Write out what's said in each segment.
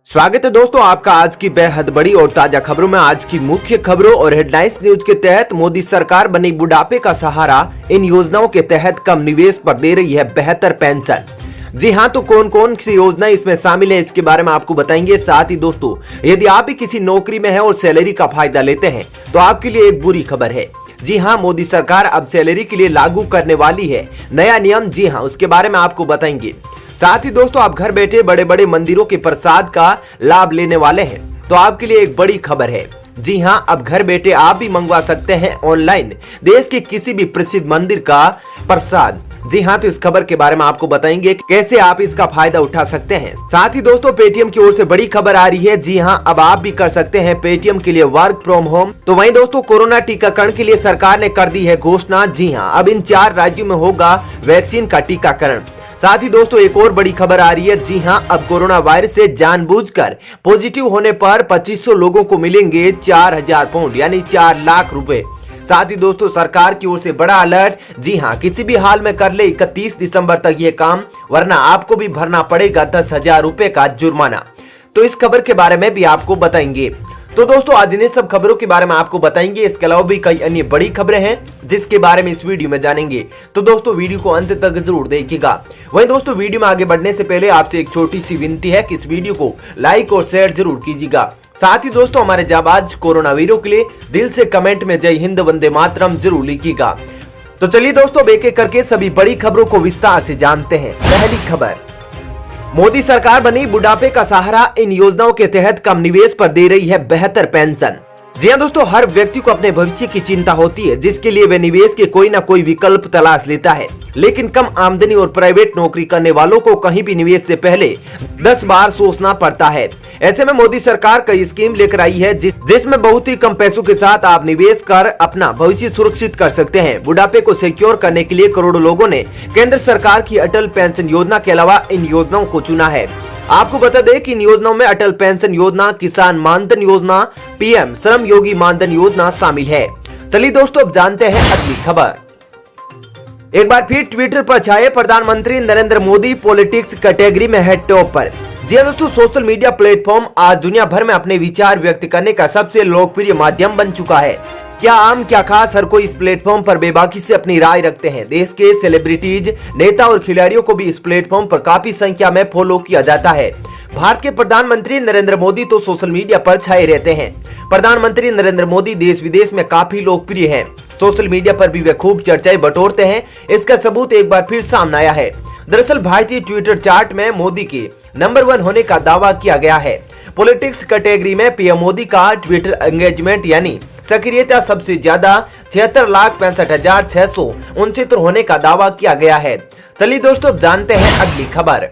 स्वागत है दोस्तों आपका आज की बेहद बड़ी और ताजा खबरों में। आज की मुख्य खबरों और हेडलाइंस न्यूज के तहत मोदी सरकार बनी बुढ़ापे का सहारा। इन योजनाओं के तहत कम निवेश पर दे रही है बेहतर पेंशन। जी हाँ, तो कौन कौन सी योजना इसमें शामिल है इसके बारे में आपको बताएंगे। साथ ही दोस्तों, यदि आप भी किसी नौकरी में हैं और सैलरी का फायदा लेते हैं तो आपके लिए एक बुरी खबर है। जी हाँ, मोदी सरकार अब सैलरी के लिए लागू करने वाली है नया नियम। जी हाँ, उसके बारे में आपको बताएंगे। साथ ही दोस्तों, आप घर बैठे बड़े बड़े मंदिरों के प्रसाद का लाभ लेने वाले हैं तो आपके लिए एक बड़ी खबर है। जी हाँ, अब घर बैठे आप भी मंगवा सकते हैं ऑनलाइन देश के किसी भी प्रसिद्ध मंदिर का प्रसाद। जी हाँ, तो इस खबर के बारे में आपको बताएंगे कैसे आप इसका फायदा उठा सकते हैं। साथ ही दोस्तों, पेटीएम की ओर से बड़ी खबर आ रही है। जी हाँ, अब आप भी कर सकते हैं पेटीएम के लिए वर्क फ्रॉम होम। तो वहीं दोस्तों, कोरोना टीकाकरण के लिए सरकार ने कर दी है घोषणा। जी हाँ, अब इन 4 राज्यों में होगा वैक्सीन का टीकाकरण। साथ ही दोस्तों, एक और बड़ी खबर आ रही है। जी हां, अब कोरोना वायरस से जानबूझकर पॉजिटिव होने पर 2500 लोगों को मिलेंगे 4000 पाउंड यानी 4 लाख रुपए। साथ ही दोस्तों, सरकार की ओर से बड़ा अलर्ट। जी हां, किसी भी हाल में कर ले 31 दिसंबर तक ये काम, वरना आपको भी भरना पड़ेगा 10,000 रुपए का जुर्माना। तो इस खबर के बारे में भी आपको बताएंगे। तो दोस्तों, आज इन सब खबरों के बारे में आपको बताएंगे। इसके अलावा भी कई अन्य बड़ी खबरें हैं जिसके बारे में इस वीडियो में जानेंगे। तो दोस्तों, वीडियो को अंत तक जरूर देखिएगा। वहीं दोस्तों, वीडियो में आगे बढ़ने से पहले आपसे एक छोटी सी विनती है कि इस वीडियो को लाइक और शेयर जरूर कीजिएगा। साथ ही दोस्तों, हमारे जाबाज कोरोना वीरों के लिए दिल से कमेंट में जय हिंद वंदे मातरम जरूर लिखिएगा। तो चलिए दोस्तों, एक एक करके सभी बड़ी खबरों को विस्तार से जानते हैं। पहली खबर, मोदी सरकार बनी बुढ़ापे का सहारा। इन योजनाओं के तहत कम निवेश पर दे रही है बेहतर पेंशन। जी हां दोस्तों, हर व्यक्ति को अपने भविष्य की चिंता होती है, जिसके लिए वे निवेश के कोई ना कोई विकल्प तलाश लेता है। लेकिन कम आमदनी और प्राइवेट नौकरी करने वालों को कहीं भी निवेश से पहले 10 बार सोचना पड़ता है। ऐसे में मोदी सरकार कई स्कीम लेकर आई है जिसमें बहुत ही कम पैसों के साथ आप निवेश कर अपना भविष्य सुरक्षित कर सकते हैं। बुढ़ापे को सिक्योर करने के लिए करोड़ों लोगों ने केंद्र सरकार की अटल पेंशन योजना के अलावा इन योजनाओं को चुना है। आपको बता दें कि इन योजनाओं में अटल पेंशन योजना, किसान मानधन योजना, पीएम श्रम योगी मानधन योजना शामिल है। चलिए दोस्तों, अब जानते हैं अगली खबर। एक बार फिर ट्विटर पर छाए प्रधानमंत्री नरेंद्र मोदी पॉलिटिक्स कैटेगरी में है टॉप पर। जी हां दोस्तों, सोशल मीडिया प्लेटफॉर्म आज दुनिया भर में अपने विचार व्यक्त करने का सबसे लोकप्रिय माध्यम बन चुका है। क्या आम क्या खास, हर कोई इस प्लेटफॉर्म पर बेबाकी से अपनी राय रखते हैं। देश के सेलिब्रिटीज, नेता और खिलाड़ियों को भी इस प्लेटफॉर्म पर काफी संख्या में फॉलो किया जाता है। भारत के प्रधानमंत्री नरेंद्र मोदी तो सोशल मीडिया पर छाए रहते हैं। प्रधानमंत्री नरेंद्र मोदी देश विदेश में काफी लोकप्रिय हैं। सोशल मीडिया पर भी वे खूब चर्चाएं बटोरते हैं। इसका सबूत एक बार फिर सामने आया है। दरअसल भारतीय ट्विटर चार्ट में मोदी के नंबर 1 होने का दावा किया गया है। पॉलिटिक्स कैटेगरी में पीएम मोदी का ट्विटर एंगेजमेंट यानी सक्रियता सबसे ज्यादा 76,65,669 होने का दावा किया गया है। चलिए दोस्तों, जानते हैं अगली खबर।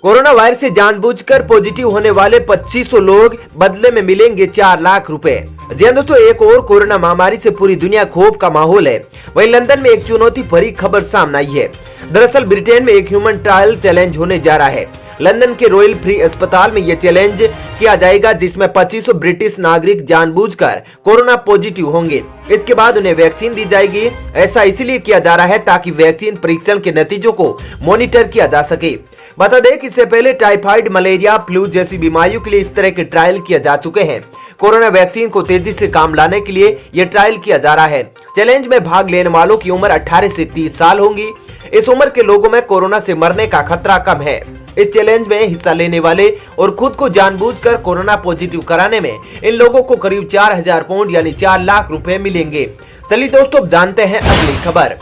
कोरोना वायरस से जानबूझकर पॉजिटिव होने वाले 2500 लोग बदले में मिलेंगे 4 लाख रुपए। जी हां दोस्तों, एक और कोरोना महामारी से पूरी दुनिया खौफ का माहौल है। वहीं लंदन में एक चुनौती भरी खबर सामने आई है। दरअसल ब्रिटेन में एक ह्यूमन ट्रायल चैलेंज होने जा रहा है। लंदन के रॉयल फ्री अस्पताल में यह चैलेंज किया जाएगा, जिसमें 2500 ब्रिटिश नागरिक जानबूझकर कोरोना पॉजिटिव होंगे। इसके बाद उन्हें वैक्सीन दी जाएगी। ऐसा इसलिए किया जा रहा है ताकि वैक्सीन परीक्षण के नतीजों को मॉनिटर किया जा सके। बता दें कि इससे पहले टाइफाइड, मलेरिया, फ्लू जैसी बीमारियों के लिए इस तरह के ट्रायल किए जा चुके हैं। कोरोना वैक्सीन को तेजी से काम लाने के लिए यह ट्रायल किया जा रहा है। चैलेंज में भाग लेने वालों की उम्र 18 से 30 साल होगी। इस उम्र के लोगों में कोरोना से मरने का खतरा कम है। इस चैलेंज में हिस्सा लेने वाले और खुद को जानबूझकर कोरोना पॉजिटिव कराने में इन लोगों को करीब 4000 पाउंड यानी 4 लाख रुपए मिलेंगे। चलिए दोस्तों, जानते हैं अगली खबर।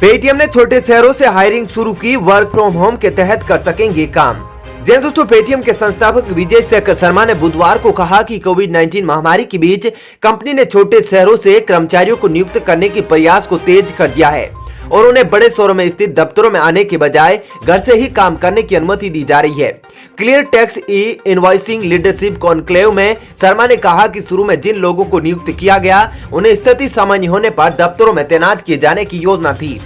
पेटीएम ने छोटे शहरों से हायरिंग शुरू की। वर्क फ्रॉम होम के तहत कर सकेंगे काम। जी दोस्तों, पेटीएम के संस्थापक विजय शेखर शर्मा ने बुधवार को कहा कि कोविड-19 महामारी के बीच कंपनी ने छोटे शहरों से कर्मचारियों को नियुक्त करने के प्रयास को तेज कर दिया है और उन्हें बड़े शहरों में स्थित दफ्तरों में आने के बजाय घर से ही काम करने की अनुमति दी जा रही है। Clear tax e invoicing leadership conclave में शर्मा ने कहा कि शुरू में जिन लोगों को नियुक्त किया गया उन्हें स्थिति सामान्य होने पर दफ्तरों में तैनात किए जाने की योजना थी।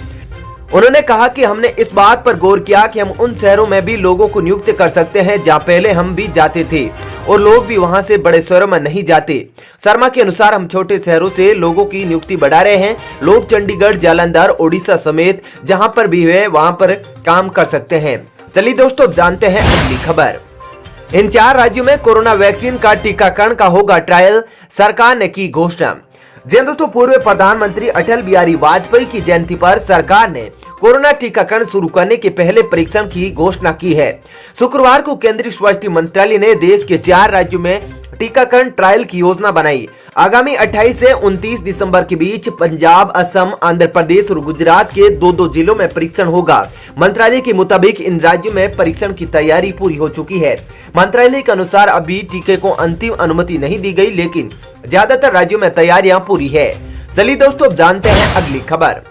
उन्होंने कहा कि हमने इस बात पर गौर किया कि हम उन शहरों में भी लोगों को नियुक्त कर सकते हैं जहां पहले हम भी जाते थे और लोग भी वहां से बड़े शहरों में नहीं जाते। शर्मा के अनुसार हम छोटे शहरों से लोगों की नियुक्ति बढ़ा रहे हैं। लोग चंडीगढ़, जालंधर, ओडिशा समेत जहां पर भी है वहां पर काम कर सकते हैं। चलिए दोस्तों, जानते हैं अगली खबर। इन 4 राज्यों में कोरोना वैक्सीन का टीकाकरण का होगा ट्रायल, सरकार ने की घोषणा। जी दोस्तों, पूर्व प्रधानमंत्री अटल बिहारी वाजपेयी की जयंती पर सरकार ने कोरोना टीकाकरण शुरू करने के पहले परीक्षण की घोषणा की है। शुक्रवार को केंद्रीय स्वास्थ्य मंत्रालय ने देश के 4 राज्यों में टीकाकरण ट्रायल की योजना बनाई। आगामी 28 से 29 दिसंबर के बीच पंजाब, असम, आंध्र प्रदेश और गुजरात के 2-2 जिलों में परीक्षण होगा। मंत्रालय के मुताबिक इन राज्यों में परीक्षण की तैयारी पूरी हो चुकी है। मंत्रालय के अनुसार अभी टीके को अंतिम अनुमति नहीं दी गई, लेकिन ज्यादातर राज्यों में तैयारियां पूरी है। चलिए दोस्तों, अब जानते हैं अगली खबर।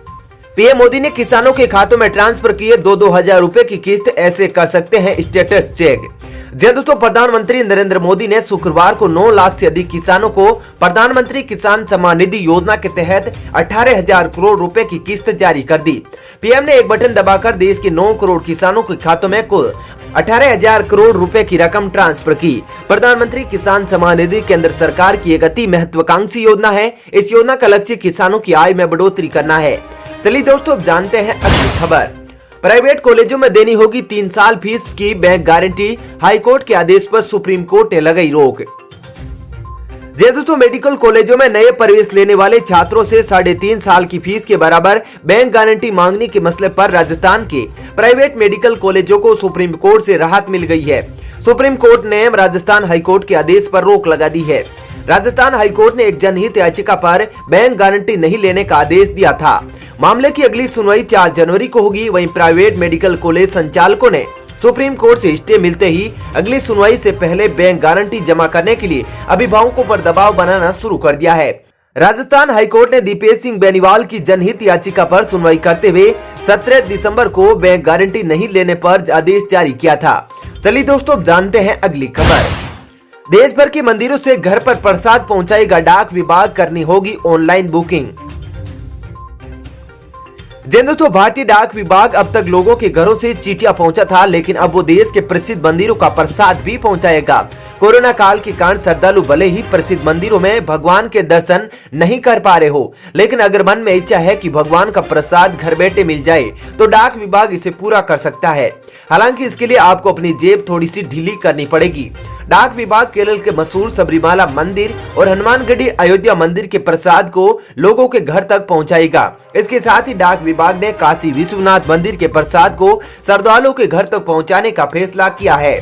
पीएम मोदी ने किसानों के खातों में ट्रांसफर किए 2-2 हजार रुपए की किस्त, ऐसे कर सकते हैं स्टेटस चेक। जी दोस्तों, प्रधानमंत्री नरेंद्र मोदी ने शुक्रवार को 9 लाख से अधिक किसानों को प्रधानमंत्री किसान सम्मान निधि योजना के तहत 18,000 करोड़ रुपए की किस्त जारी कर दी। पीएम ने एक बटन दबाकर देश के 9 करोड़ किसानों के खातों में कुल 18,000 करोड़ रुपए की रकम ट्रांसफर की। प्रधानमंत्री किसान सम्मान निधि केंद्र सरकार की एक अति महत्वाकांक्षी योजना है। इस योजना का लक्ष्य किसानों की आय में बढ़ोतरी करना है। चलिए दोस्तों, अब जानते हैं अगली खबर। प्राइवेट कॉलेजों में देनी होगी 3 साल फीस की बैंक गारंटी, हाईकोर्ट के आदेश पर सुप्रीम कोर्ट ने लगाई रोक। जी दोस्तों, मेडिकल कॉलेजों में नए प्रवेश लेने वाले छात्रों से 3.5 साल की फीस के बराबर बैंक गारंटी मांगने के मसले पर राजस्थान के प्राइवेट मेडिकल कॉलेजों को सुप्रीम कोर्ट से राहत मिल गई है। सुप्रीम कोर्ट ने राजस्थान हाईकोर्ट के आदेश पर रोक लगा दी है। राजस्थान हाईकोर्ट ने एक जनहित याचिका पर बैंक गारंटी नहीं लेने का आदेश दिया था। मामले की अगली सुनवाई 4 जनवरी को होगी। वहीं प्राइवेट मेडिकल कॉलेज संचालकों ने सुप्रीम कोर्ट से स्टे मिलते ही अगली सुनवाई से पहले बैंक गारंटी जमा करने के लिए अभिभावकों पर दबाव बनाना शुरू कर दिया है। राजस्थान हाईकोर्ट ने दीपेश सिंह बेनीवाल की जनहित याचिका पर सुनवाई करते हुए 17 दिसंबर को बैंक गारंटी नहीं लेने पर आदेश जारी किया था। चलिए दोस्तों, जानते हैं अगली खबर। देश भर के मंदिरों से घर पर प्रसाद पहुंचाएगा डाक विभाग, करनी होगी ऑनलाइन बुकिंग। दोस्तों, भारतीय डाक विभाग अब तक लोगों के घरों से चिट्ठियां पहुंचा था, लेकिन अब वो देश के प्रसिद्ध मंदिरों का प्रसाद भी पहुंचाएगा। कोरोना काल के कारण श्रद्धालु भले ही प्रसिद्ध मंदिरों में भगवान के दर्शन नहीं कर पा रहे हो, लेकिन अगर मन में इच्छा है कि भगवान का प्रसाद घर बैठे मिल जाए तो डाक विभाग इसे पूरा कर सकता है। हालांकि इसके लिए आपको अपनी जेब थोड़ी सी ढीली करनी पड़ेगी। डाक विभाग केरल के मशहूर सबरीमाला मंदिर और हनुमानगढ़ी अयोध्या मंदिर के प्रसाद को लोगों के घर तक पहुंचाएगा। इसके साथ ही डाक विभाग ने काशी विश्वनाथ मंदिर के प्रसाद को श्रद्धालुओं के घर तक पहुंचाने का फैसला किया है।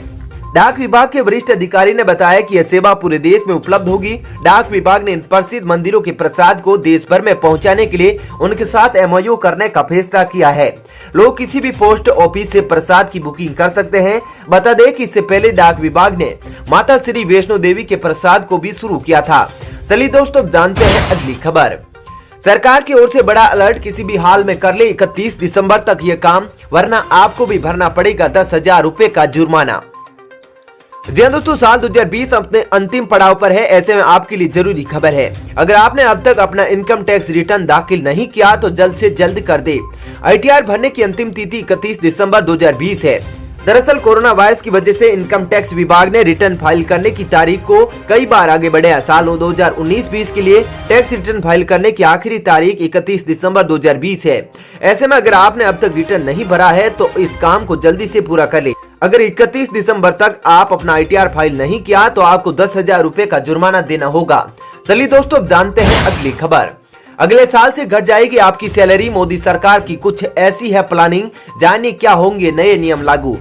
डाक विभाग के वरिष्ठ अधिकारी ने बताया कि यह सेवा पूरे देश में उपलब्ध होगी। डाक विभाग ने इन प्रसिद्ध मंदिरों के प्रसाद को देश भर में पहुंचाने के लिए उनके साथ MOU करने का फैसला किया है। लोग किसी भी पोस्ट ऑफिस से प्रसाद की बुकिंग कर सकते हैं। बता दें कि इससे पहले डाक विभाग ने माता श्री वैष्णो देवी के प्रसाद को भी शुरू किया था। चलिए दोस्तों, जानते हैं अगली खबर। सरकार की ओर से बड़ा अलर्ट, किसी भी हाल में कर ले 31 दिसंबर तक ये काम, वरना आपको भी भरना पड़ेगा 10,000 रुपए का जुर्माना। जी दोस्तों, साल 2020 अपने अंतिम पड़ाव पर है। ऐसे में आपके लिए जरूरी खबर है, अगर आपने अब तक अपना इनकम टैक्स रिटर्न दाखिल नहीं किया तो जल्द से जल्द कर दे। ITR भरने की अंतिम तिथि 31 दिसंबर 2020 है। दरअसल कोरोना वायरस की वजह से इनकम टैक्स विभाग ने रिटर्न फाइल करने की तारीख को कई बार आगे बढ़ाया। साल 2019-20 के लिए टैक्स रिटर्न फाइल करने की आखिरी तारीख 31 दिसंबर 2020 है। ऐसे में अगर आपने अब तक रिटर्न नहीं भरा है तो इस काम को जल्दी से पूरा कर ले। अगर 31 दिसंबर तक आप अपना ITR फाइल नहीं किया तो आपको 10,000 रुपए का जुर्माना देना होगा। चलिए दोस्तों, अब जानते हैं अगली खबर। अगले साल से घट जाएगी आपकी सैलरी, मोदी सरकार की कुछ ऐसी है प्लानिंग, जानिए क्या होंगे नए नियम लागू।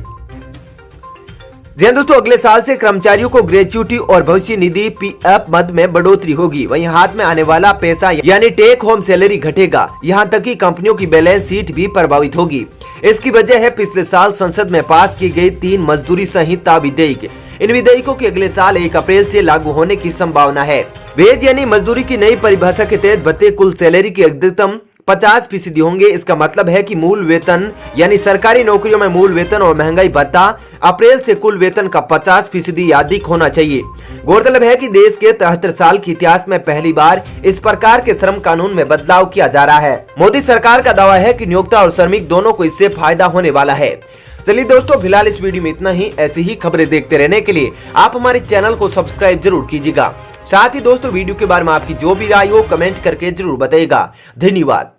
जी दोस्तों, अगले साल से कर्मचारियों को ग्रेच्युटी और भविष्य निधि PF मद में बढ़ोतरी होगी। वहीं हाथ में आने वाला पैसा यानी टेक होम सैलरी घटेगा। यहां तक कि कंपनियों की बैलेंस शीट भी प्रभावित होगी। इसकी वजह है पिछले साल संसद में पास की गई 3 मजदूरी संहिता विधेयक। इन विधेयकों के अगले साल 1 अप्रैल से लागू होने की संभावना है। वेज यानी मजदूरी की नई परिभाषा के तहत भत्ते कुल सैलरी की अधिकतम 50% होंगे। इसका मतलब है कि मूल वेतन यानी सरकारी नौकरियों में मूल वेतन और महंगाई भत्ता अप्रैल से कुल वेतन का 50% या अधिक होना चाहिए। गौरतलब है कि देश के 73 साल के इतिहास में पहली बार इस प्रकार के श्रम कानून में बदलाव किया जा रहा है। मोदी सरकार का दावा है कि नियोक्ता और श्रमिक दोनों को इससे फायदा होने वाला है। चलिए दोस्तों, फिलहाल इस वीडियो में इतना ही। ऐसी ही खबरें देखते रहने के लिए आप हमारे चैनल को सब्सक्राइब जरूर कीजिएगा। साथ ही दोस्तों, वीडियो के बारे में आपकी जो भी राय हो कमेंट करके जरूर बताइएगा। धन्यवाद।